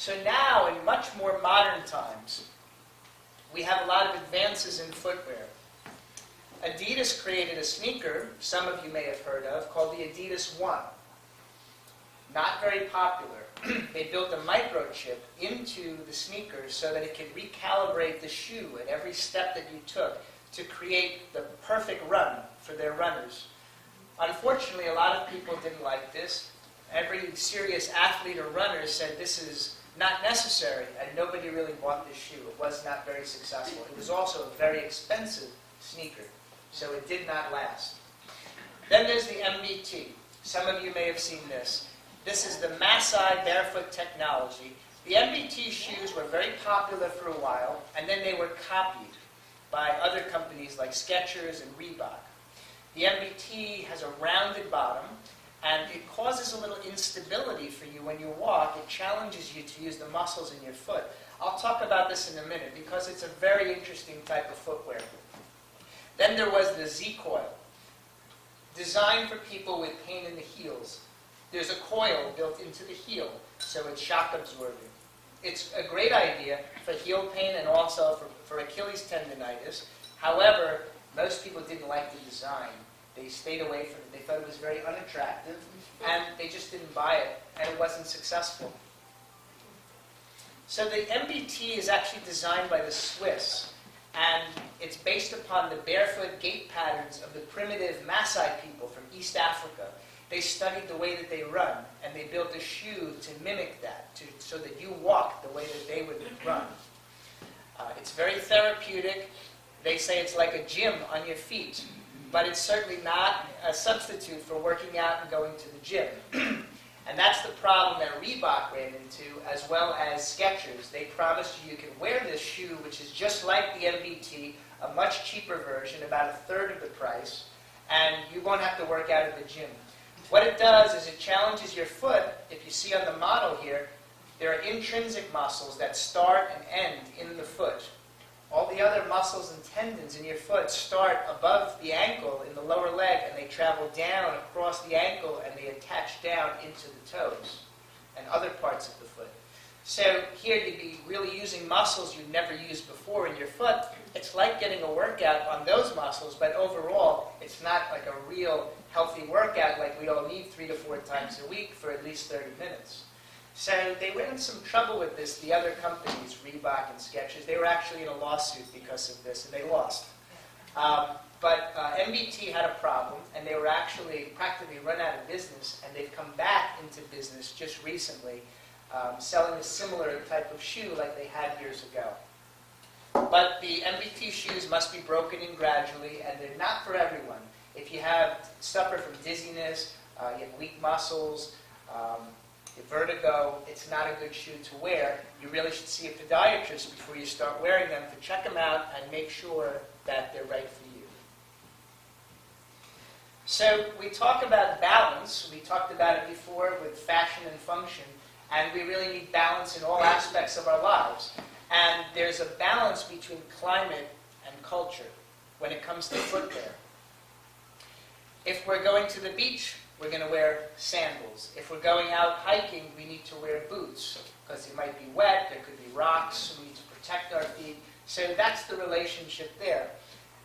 So now, in much more modern times, we have a lot of advances in footwear. Adidas created a sneaker, some of you may have heard of, called the Adidas One. Not very popular. They built a microchip into the sneaker so that it could recalibrate the shoe at every step that you took to create the perfect run for their runners. Unfortunately, a lot of people didn't like this. Every serious athlete or runner said this is not necessary, and nobody really bought this shoe. It was not very successful. It was also a very expensive sneaker, so it did not last. Then there's the MBT. Some of you may have seen this. This is the Masai barefoot technology. The MBT shoes were very popular for a while, and then they were copied by other companies like Skechers and Reebok. The MBT has a rounded bottom, and it causes a little instability for you when you walk. It challenges you to use the muscles in your foot. I'll talk about this in a minute because it's a very interesting type of footwear. Then there was the Z-Coil, designed for people with pain in the heels. There's a coil built into the heel, so it's shock absorbing. It's a great idea for heel pain and also for Achilles tendonitis. However, most people didn't like the design. They stayed away from it. They thought it was very unattractive, and they just didn't buy it, and it wasn't successful. So the MBT is actually designed by the Swiss, and it's based upon the barefoot gait patterns of the primitive Maasai people from East Africa. They studied the way that they run, and they built a shoe to mimic that, so that you walk the way that they would run. It's very therapeutic. They say it's like a gym on your feet, but it's certainly not a substitute for working out and going to the gym. And that's the problem that Reebok ran into, as well as Skechers. They promised you can wear this shoe, which is just like the MBT, a much cheaper version, about a third of the price, and you won't have to work out at the gym. What it does is it challenges your foot. If you see on the model here, there are intrinsic muscles that start and end in the foot. All the other muscles and tendons in your foot start above the ankle in the lower leg, and they travel down across the ankle, and they attach down into the toes and other parts of the foot. So here you'd be really using muscles you've never used before in your foot. It's like getting a workout on those muscles, but overall, it's not like a real healthy workout like we all need 3 to 4 times a week for at least 30 minutes. So they were in some trouble with this, the other companies, Reebok and Skechers. They were actually in a lawsuit because of this, and they lost. But MBT had a problem, and they were actually practically run out of business, and they've come back into business just recently, selling a similar type of shoe like they had years ago. But the MBT shoes must be broken in gradually, and they're not for everyone. If you suffer from dizziness, you have weak muscles, vertigo, it's not a good shoe to wear. You really should see a podiatrist before you start wearing them to check them out and make sure that they're right for you. So we talk about balance. We talked about it before with fashion and function, and we really need balance in all aspects of our lives. And there's a balance between climate and culture when it comes to footwear. If we're going to the beach, we're going to wear sandals. If we're going out hiking, we need to wear boots because it might be wet, there could be rocks, we need to protect our feet. So that's the relationship there.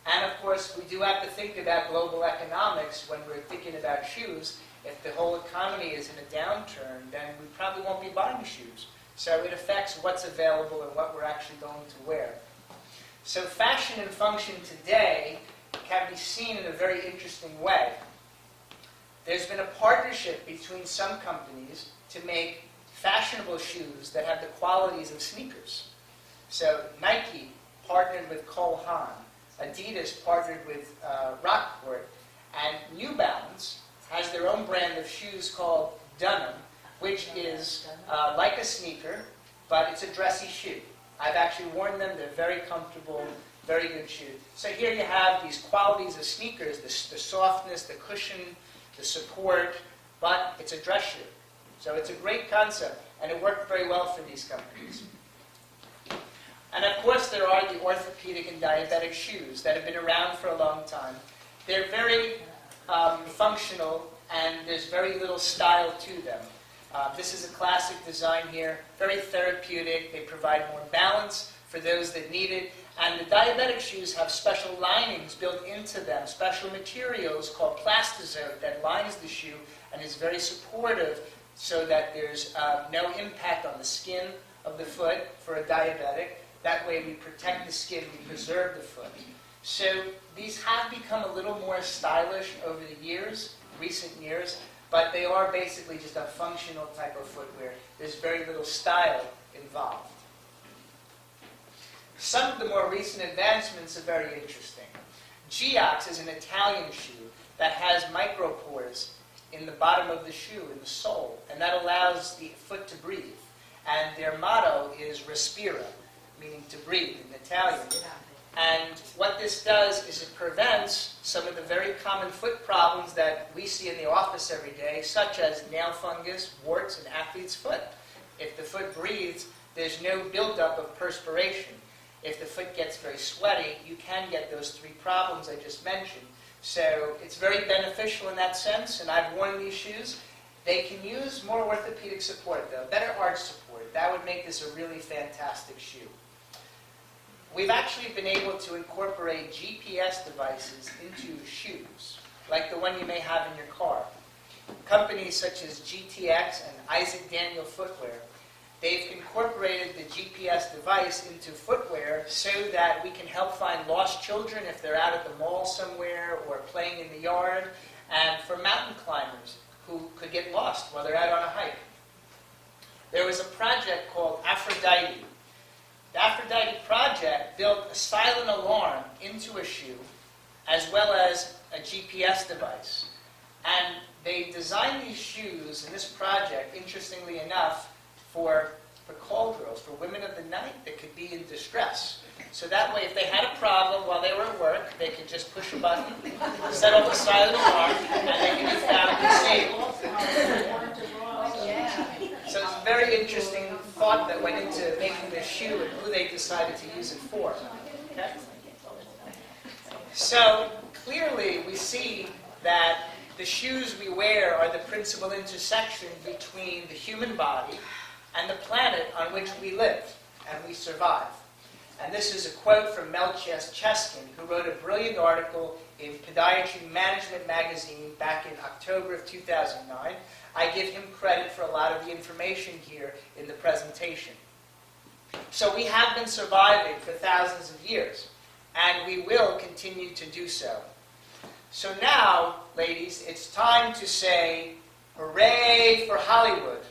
And of course, we do have to think about global economics when we're thinking about shoes. If the whole economy is in a downturn, then we probably won't be buying shoes. So it affects what's available and what we're actually going to wear. So fashion and function today can be seen in a very interesting way. There's been a partnership between some companies to make fashionable shoes that have the qualities of sneakers. So Nike partnered with Cole Haan, Adidas partnered with Rockport, and New Balance has their own brand of shoes called Dunham, which is like a sneaker, but it's a dressy shoe. I've actually worn them. They're very comfortable, very good shoes. So here you have these qualities of sneakers, the softness, the cushion, the support, but it's a dress shoe. So it's a great concept, and it worked very well for these companies. And of course, there are the orthopedic and diabetic shoes that have been around for a long time. They're very functional, and there's very little style to them. This is a classic design here, very therapeutic. They provide more balance for those that need it. And the diabetic shoes have special linings built into them, special materials called plastizote that lines the shoe and is very supportive so that there's no impact on the skin of the foot for a diabetic. That way we protect the skin, we preserve the foot. So these have become a little more stylish over the years, recent years, but they are basically just a functional type of footwear. There's very little style involved. Some of the more recent advancements are very interesting. D-LuCS is an Italian shoe that has micropores in the bottom of the shoe, in the sole, and that allows the foot to breathe. And their motto is respira, meaning to breathe in Italian. And what this does is it prevents some of the very common foot problems that we see in the office every day, such as nail fungus, warts, and athlete's foot. If the foot breathes, there's no buildup of perspiration. If the foot gets very sweaty, you can get those three problems I just mentioned. So it's very beneficial in that sense, and I've worn these shoes. They can use more orthopedic support, though, better arch support. That would make this a really fantastic shoe. We've actually been able to incorporate GPS devices into shoes, like the one you may have in your car. Companies such as GTX and Isaac Daniel Footwear, they've incorporated the GPS device into footwear so that we can help find lost children if they're out at the mall somewhere or playing in the yard, and for mountain climbers who could get lost while they're out on a hike. There was a project called Aphrodite. The Aphrodite project built a silent alarm into a shoe as well as a GPS device. And they designed these shoes in this project, interestingly enough, for call girls, for women of the night that could be in distress. So that way, if they had a problem while they were at work, they could just push a button, set off a silent alarm, and they could be found and saved. So it's a very interesting thought that went into making this shoe and who they decided to use it for. Okay? So clearly, we see that the shoes we wear are the principal intersection between the human body and the planet on which we live and we survive. And this is a quote from Mel Cheskin, who wrote a brilliant article in Podiatry Management magazine back in October of 2009. I give him credit for a lot of the information here in the presentation. So we have been surviving for thousands of years, and we will continue to do so. So now, ladies, it's time to say, hooray for Hollywood.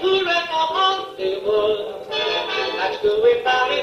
Hooray for Hollywood. That's good, everybody,